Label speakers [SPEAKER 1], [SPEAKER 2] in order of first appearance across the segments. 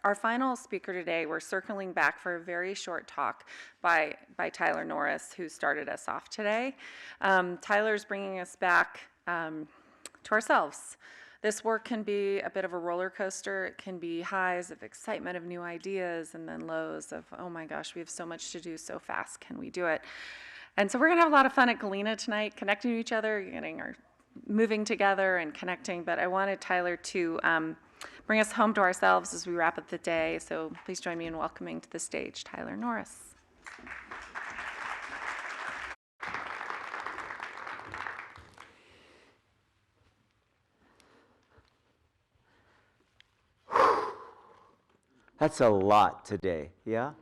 [SPEAKER 1] Our final speaker today, we're circling back for a very short talk by Tyler Norris, who started us off today. Tyler's bringing us back to ourselves. This work can be a bit of a roller coaster. It can be highs of excitement of new ideas and then lows of, oh my gosh, we have so much to do so fast. Can we do it? And so we're going to have a lot of fun at Galena tonight, connecting to each other, moving together and connecting. But I wanted Tyler to bring us home to ourselves as we wrap up the day. So please join me in welcoming to the stage Tyler Norris.
[SPEAKER 2] That's a lot today, yeah?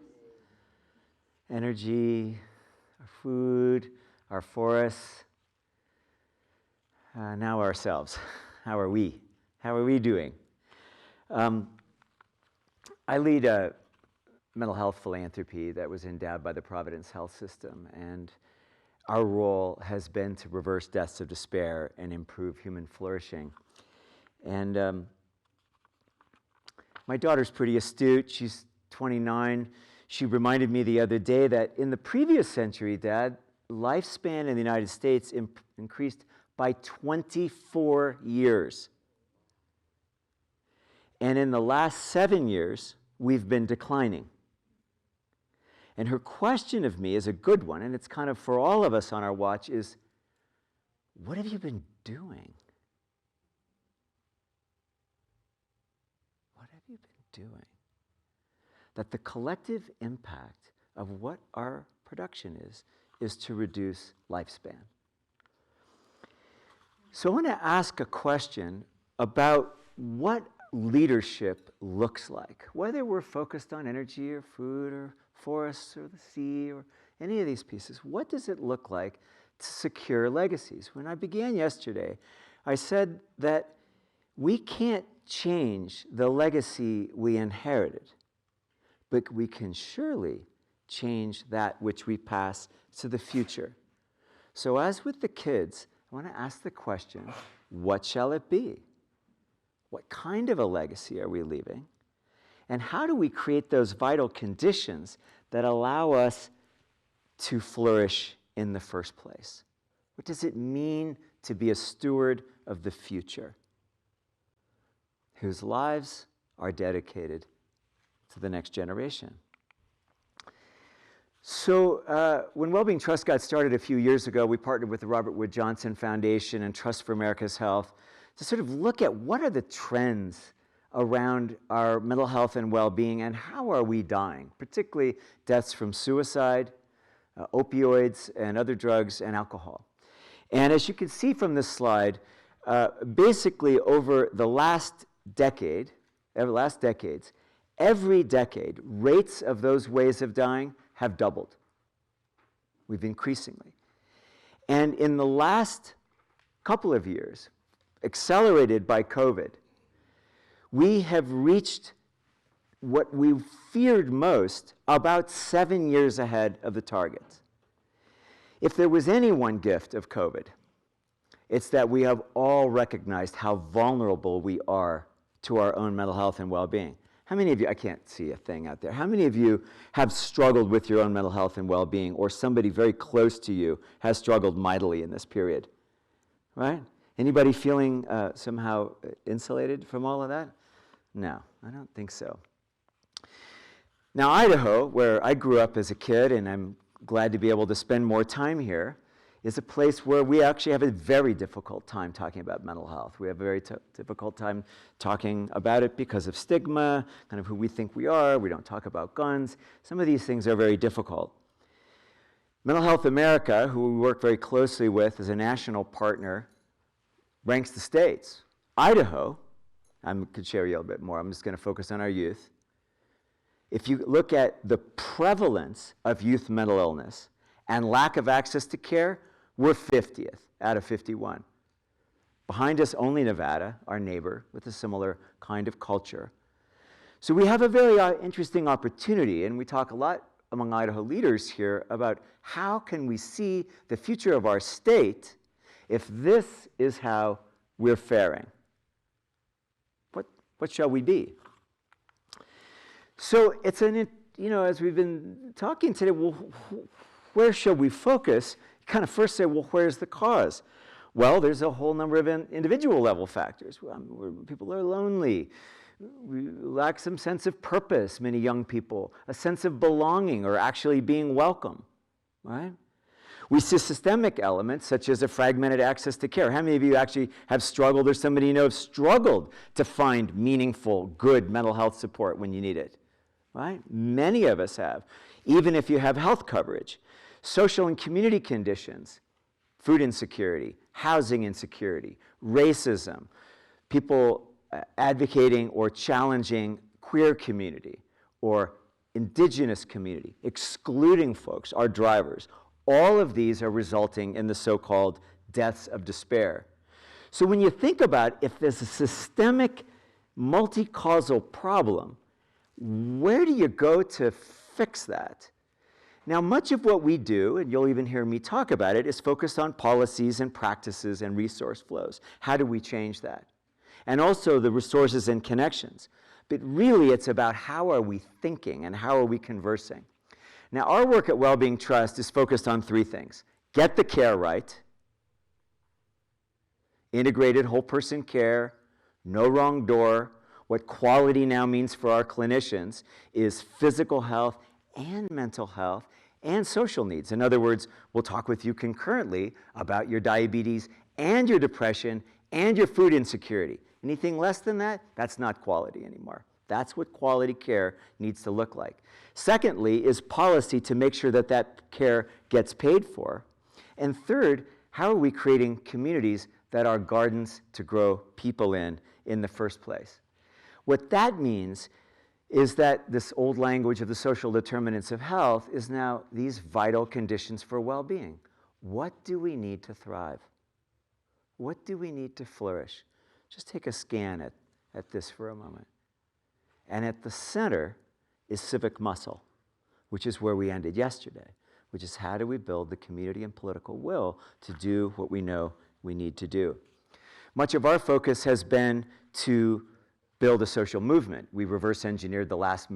[SPEAKER 2] Energy, our food, our forests, now ourselves. How are we? How are we doing? I lead a mental health philanthropy that was endowed by the Providence Health System, and our role has been to reverse deaths of despair and improve human flourishing. And my daughter's pretty astute. She's 29. She reminded me the other day that in the previous century, Dad, lifespan in the United States increased by 24 years. And in the last 7 years, we've been declining. And her question of me is a good one, and it's kind of for all of us on our watch, is, what have you been doing? What have you been doing? That the collective impact of what our production is to reduce lifespan. So I want to ask a question about what leadership looks like, whether we're focused on energy or food or forests or the sea or any of these pieces. What does it look like to secure legacies? When I began yesterday, I said that we can't change the legacy we inherited, but we can surely change that which we pass to the future. So as with the kids, I want to ask the question, what shall it be? What kind of a legacy are we leaving? And how do we create those vital conditions that allow us to flourish in the first place? What does it mean to be a steward of the future, whose lives are dedicated to the next generation? So when Wellbeing Trust got started a few years ago, we partnered with the Robert Wood Johnson Foundation and Trust for America's Health to sort of look at what are the trends around our mental health and well-being and how are we dying, particularly deaths from suicide, opioids and other drugs and alcohol. And as you can see from this slide, basically over the last decades, every decade, rates of those ways of dying have doubled. We've increasingly. And in the last couple of years, accelerated by COVID, we have reached what we feared most about 7 years ahead of the target. If there was any one gift of COVID, it's that we have all recognized how vulnerable we are to our own mental health and well-being. How many of you, I can't see a thing out there, how many of you have struggled with your own mental health and well-being, or somebody very close to you has struggled mightily in this period? Right? Anybody feeling somehow insulated from all of that? No, I don't think so. Now, Idaho, where I grew up as a kid, and I'm glad to be able to spend more time here, is a place where we actually have a very difficult time talking about mental health. We have a very difficult time talking about it because of stigma, kind of who we think we are. We don't talk about guns. Some of these things are very difficult. Mental Health America, who we work very closely with as a national partner, ranks the states. Idaho, I could share you a little bit more. I'm just going to focus on our youth. If you look at the prevalence of youth mental illness and lack of access to care, we're 50th out of 51. Behind us, only Nevada, our neighbor, with a similar kind of culture. So we have a very interesting opportunity, and we talk a lot among Idaho leaders here about how can we see the future of our state if this is how we're faring. What shall we be? So it's as we've been talking today, well, where should we focus? Kind of first say, well, where's the cause? Well, there's a whole number of individual level factors. Where people are lonely, we lack some sense of purpose, many young people, a sense of belonging or actually being welcome, right? We see systemic elements such as a fragmented access to care. How many of you actually have struggled, or somebody you know have struggled to find meaningful, good mental health support when you need it, right? Many of us have, even if you have health coverage. Social and community conditions, food insecurity, housing insecurity, racism, people advocating or challenging queer community or indigenous community, excluding folks, our drivers. All of these are resulting in the so-called deaths of despair. So when you think about if there's a systemic, multi-causal problem, where do you go to fix that? Now, much of what we do, and you'll even hear me talk about it, is focused on policies and practices and resource flows. How do we change that? And also the resources and connections. But really, it's about how are we thinking and how are we conversing. Now, our work at Wellbeing Trust is focused on three things. Get the care right, integrated whole person care, no wrong door. What quality now means for our clinicians is physical health and mental health and social needs. In other words, we'll talk with you concurrently about your diabetes and your depression and your food insecurity. Anything less than that, that's not quality anymore. That's what quality care needs to look like. Secondly is policy to make sure that that care gets paid for. And third, how are we creating communities that are gardens to grow people in the first place? What that means is that this old language of the social determinants of health is now these vital conditions for well-being. What do we need to thrive? What do we need to flourish? Just take a scan at this for a moment. And at the center is civic muscle, which is where we ended yesterday, which is how do we build the community and political will to do what we know we need to do. Much of our focus has been to build a social movement. We reverse engineered the last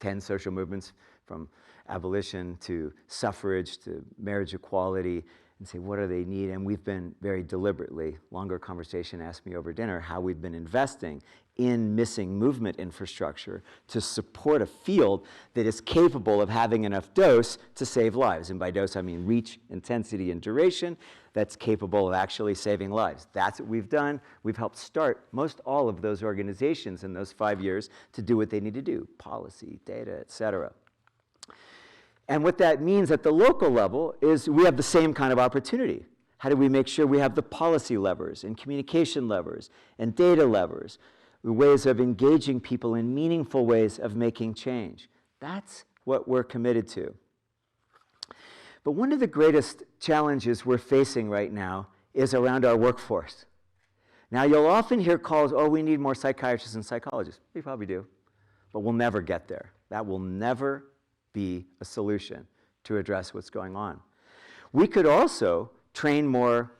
[SPEAKER 2] 10 social movements from abolition to suffrage to marriage equality and say, what do they need? And we've been very deliberately, longer conversation asked me over dinner, how we've been investing in missing movement infrastructure to support a field that is capable of having enough dose to save lives. And by dose, I mean reach, intensity, and duration that's capable of actually saving lives. That's what we've done. We've helped start most all of those organizations in those 5 years to do what they need to do, policy, data, et cetera. And what that means at the local level is we have the same kind of opportunity. How do we make sure we have the policy levers and communication levers and data levers, ways of engaging people in meaningful ways of making change? That's what we're committed to. But one of the greatest challenges we're facing right now is around our workforce. Now, you'll often hear calls, oh, we need more psychiatrists and psychologists. We probably do, but we'll never get there. That will never be a solution to address what's going on. We could also train more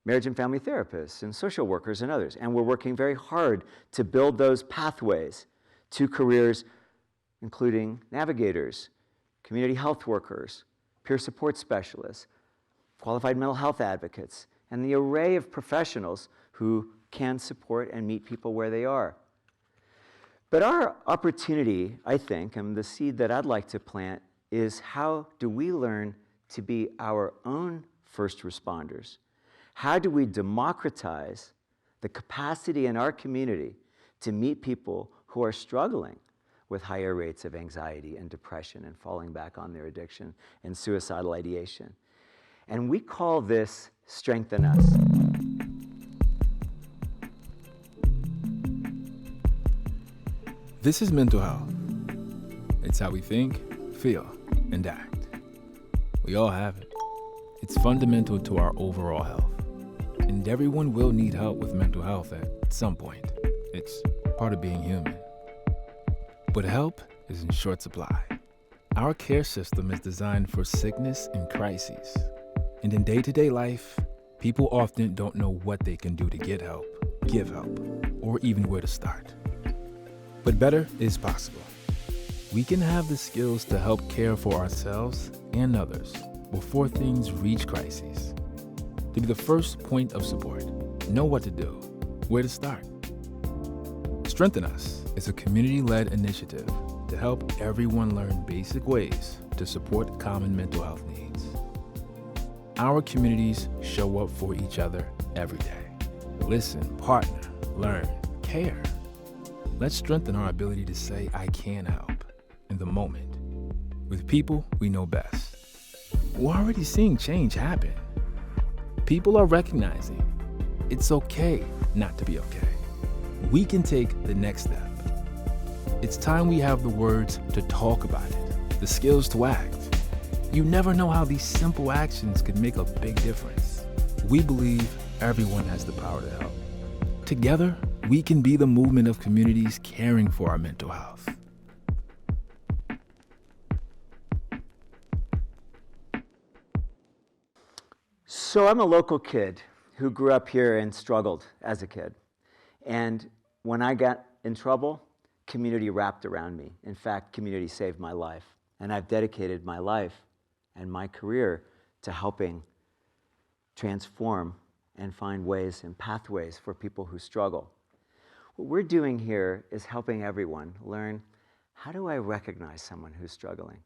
[SPEAKER 2] marriage and family therapists and social workers and others, and we're working very hard to build those pathways to careers, including navigators, community health workers, peer support specialists, qualified mental health advocates, and the array of professionals who can support and meet people where they are. But our opportunity, I think, and the seed that I'd like to plant is how do we learn to be our own first responders? How do we democratize the capacity in our community to meet people who are struggling with higher rates of anxiety and depression and falling back on their addiction and suicidal ideation? And we call this Strengthen Us.
[SPEAKER 3] This is mental health. It's how we think, feel, and act. We all have it. It's fundamental to our overall health. And everyone will need help with mental health at some point. It's part of being human. But help is in short supply. Our care system is designed for sickness and crises. And in day-to-day life, people often don't know what they can do to get help, give help, or even where to start. But better is possible. we can have the skills to help care for ourselves and others before things reach crises. To be the first point of support, know what to do, where to start. Strengthen Us is a community-led initiative to help everyone learn basic ways to support common mental health needs. Our communities show up for each other every day. Listen, partner, learn, care. Let's strengthen our ability to say, I can help in the moment with people we know best. We're already seeing change happen. People are recognizing it's okay not to be okay. We can take the next step. It's time we have the words to talk about it, the skills to act. You never know how these simple actions could make a big difference. We believe everyone has the power to help. Together, we can be the movement of communities caring for our mental health.
[SPEAKER 2] So I'm a local kid who grew up here and struggled as a kid. And when I got in trouble, community wrapped around me. In fact, community saved my life. And I've dedicated my life and my career to helping transform and find ways and pathways for people who struggle. What we're doing here is helping everyone learn, how do I recognize someone who's struggling?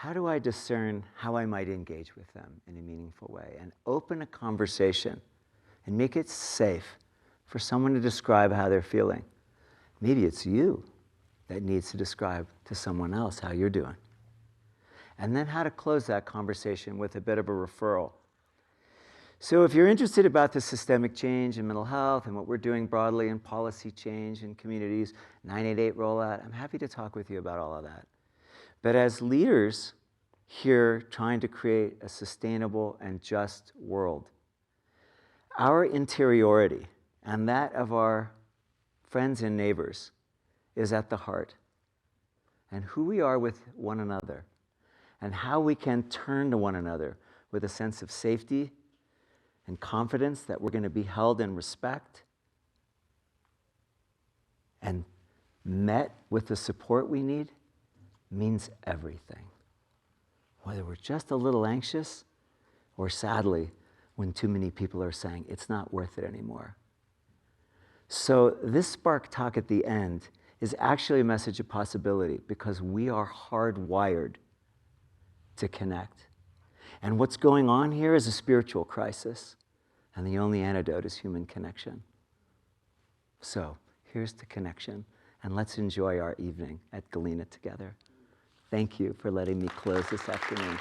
[SPEAKER 2] How do I discern how I might engage with them in a meaningful way and open a conversation and make it safe for someone to describe how they're feeling? Maybe it's you that needs to describe to someone else how you're doing. And then how to close that conversation with a bit of a referral. So if you're interested about the systemic change in mental health and what we're doing broadly in policy change in communities, 988 rollout, I'm happy to talk with you about all of that. But as leaders here trying to create a sustainable and just world, our interiority and that of our friends and neighbors is at the heart. And who we are with one another and how we can turn to one another with a sense of safety and confidence that we're going to be held in respect and met with the support we need means everything. Whether we're just a little anxious or sadly, when too many people are saying it's not worth it anymore. So this Spark talk at the end is actually a message of possibility because we are hardwired to connect. And what's going on here is a spiritual crisis, and the only antidote is human connection. So here's the connection, and let's enjoy our evening at Galena together. Thank you for letting me close this afternoon.